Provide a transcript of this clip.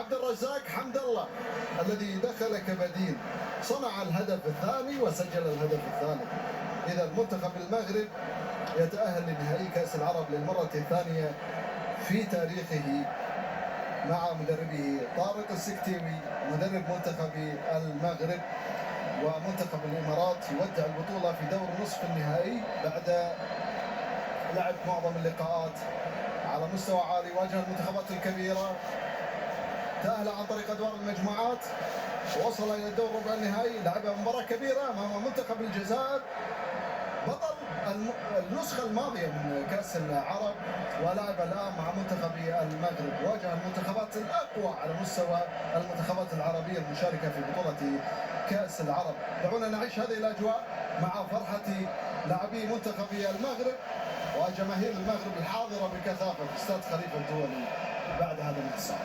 عبد الرزاق حمد الله الذي دخل كبديل صنع الهدف الثاني وسجل الهدف الثالث. إذا المنتخب المغرب يتأهل لنهائي كأس العرب للمرة الثانية في تاريخه مع مدربه طارق السكتيوي مدرب منتخب المغرب. ومنتخب الإمارات يودع البطولة في دور نصف النهائي بعد لعب معظم اللقاءات على مستوى عالي. واجه المنتخبات الكبيرة، تأهل عن طريق أدوار المجموعات، ووصل إلى الدور ربع النهائي، لعب مباراة كبيرة أمام منتخب الجزائر بطل النسخة الماضية من كأس العرب، ولعب الآن مع منتخب المغرب. واجه المنتخبات الأقوى على مستوى المنتخبات العربية المشاركة في بطولة كأس العرب. دعونا نعيش هذه الأجواء مع فرحة لاعبي منتخب المغرب وجماهير المغرب الحاضرة بكثافة في استاد خليفة الدولي بعد هذا الانتصار.